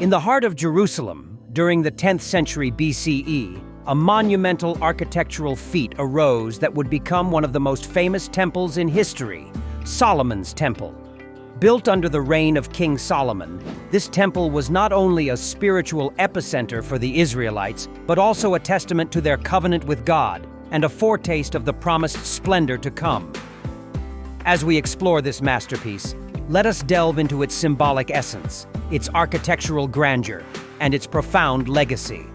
In the heart of Jerusalem, during the 10th century BCE, a monumental architectural feat arose that would become one of the most famous temples in history, Solomon's Temple. Built under the reign of King Solomon, this temple was not only a spiritual epicenter for the Israelites, but also a testament to their covenant with God and a foretaste of the promised splendor to come. As we explore this masterpiece, let us delve into its symbolic essence, its architectural grandeur, and its profound legacy.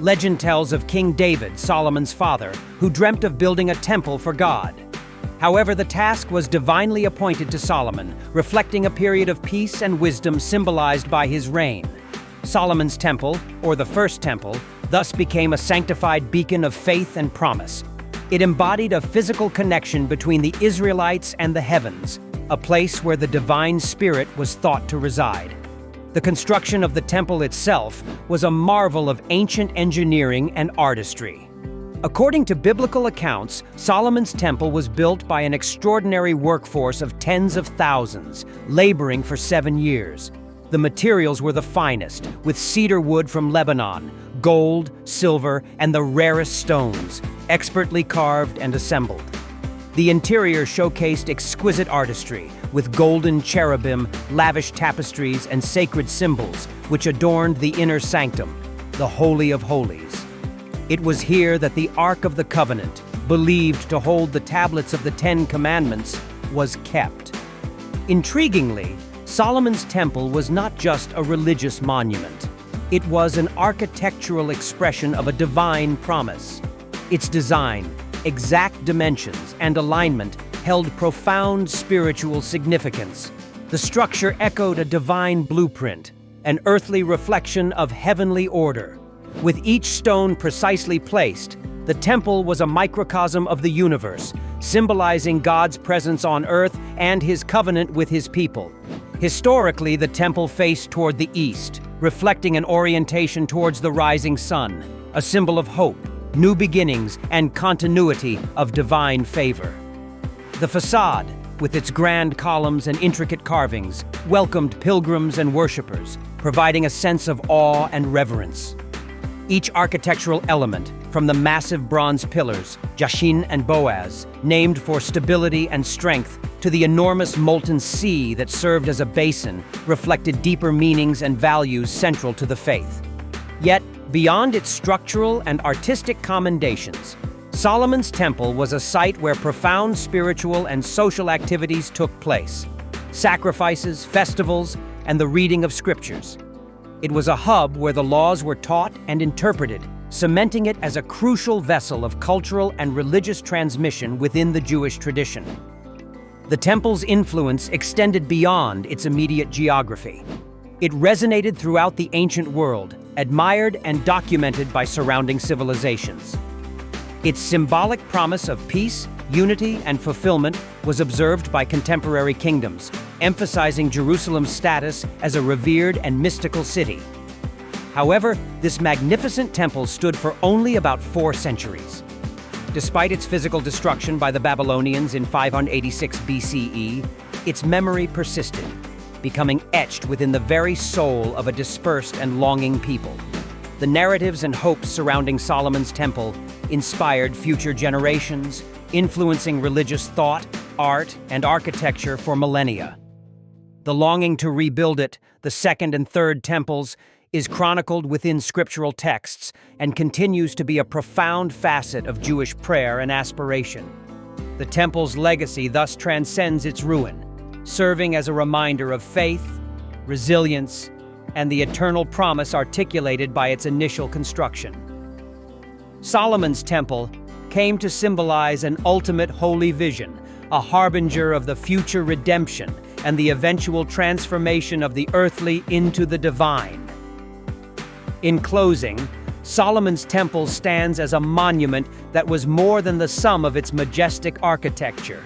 Legend tells of King David, Solomon's father, who dreamt of building a temple for God. However, the task was divinely appointed to Solomon, reflecting a period of peace and wisdom symbolized by his reign. Solomon's Temple, or the First Temple, thus became a sanctified beacon of faith and promise. It embodied a physical connection between the Israelites and the heavens, a place where the divine spirit was thought to reside. The construction of the temple itself was a marvel of ancient engineering and artistry. According to biblical accounts, Solomon's temple was built by an extraordinary workforce of tens of thousands, laboring for 7 years. The materials were the finest, with cedar wood from Lebanon, gold, silver, and the rarest stones, expertly carved and assembled. The interior showcased exquisite artistry, with golden cherubim, lavish tapestries, and sacred symbols, which adorned the inner sanctum, the Holy of Holies. It was here that the Ark of the Covenant, believed to hold the tablets of the 10 Commandments, was kept. Intriguingly, Solomon's Temple was not just a religious monument. It was an architectural expression of a divine promise. Its design, exact dimensions, and alignment held profound spiritual significance. The structure echoed a divine blueprint, an earthly reflection of heavenly order. With each stone precisely placed, the temple was a microcosm of the universe, symbolizing God's presence on earth and his covenant with his people. Historically, the temple faced toward the east, reflecting an orientation towards the rising sun, a symbol of hope, new beginnings, and continuity of divine favor. The facade, with its grand columns and intricate carvings, welcomed pilgrims and worshippers, providing a sense of awe and reverence. Each architectural element, from the massive bronze pillars, Jachin and Boaz, named for stability and strength, to the enormous molten sea that served as a basin, reflected deeper meanings and values central to the faith. Yet, beyond its structural and artistic commendations, Solomon's Temple was a site where profound spiritual and social activities took place. Sacrifices, festivals, and the reading of scriptures. It was a hub where the laws were taught and interpreted, cementing it as a crucial vessel of cultural and religious transmission within the Jewish tradition. The temple's influence extended beyond its immediate geography. It resonated throughout the ancient world, admired and documented by surrounding civilizations. Its symbolic promise of peace, unity, and fulfillment was observed by contemporary kingdoms, emphasizing Jerusalem's status as a revered and mystical city. However, this magnificent temple stood for only about 4 centuries. Despite its physical destruction by the Babylonians in 586 BCE, its memory persisted, becoming etched within the very soul of a dispersed and longing people. The narratives and hopes surrounding Solomon's Temple inspired future generations, influencing religious thought, art, and architecture for millennia. The longing to rebuild it, the Second and Third Temples, is chronicled within scriptural texts and continues to be a profound facet of Jewish prayer and aspiration. The temple's legacy thus transcends its ruin, serving as a reminder of faith, resilience, and the eternal promise articulated by its initial construction. Solomon's Temple came to symbolize an ultimate holy vision, a harbinger of the future redemption and the eventual transformation of the earthly into the divine. In closing, Solomon's Temple stands as a monument that was more than the sum of its majestic architecture.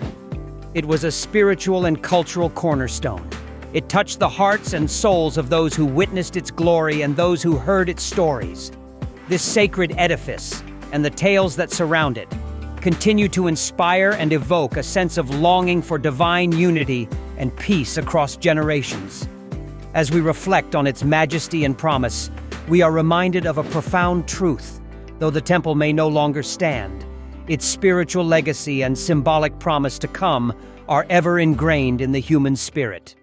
It was a spiritual and cultural cornerstone. It touched the hearts and souls of those who witnessed its glory and those who heard its stories. This sacred edifice, and the tales that surround it, continue to inspire and evoke a sense of longing for divine unity and peace across generations. As we reflect on its majesty and promise, we are reminded of a profound truth. Though the temple may no longer stand, its spiritual legacy and symbolic promise to come are ever ingrained in the human spirit.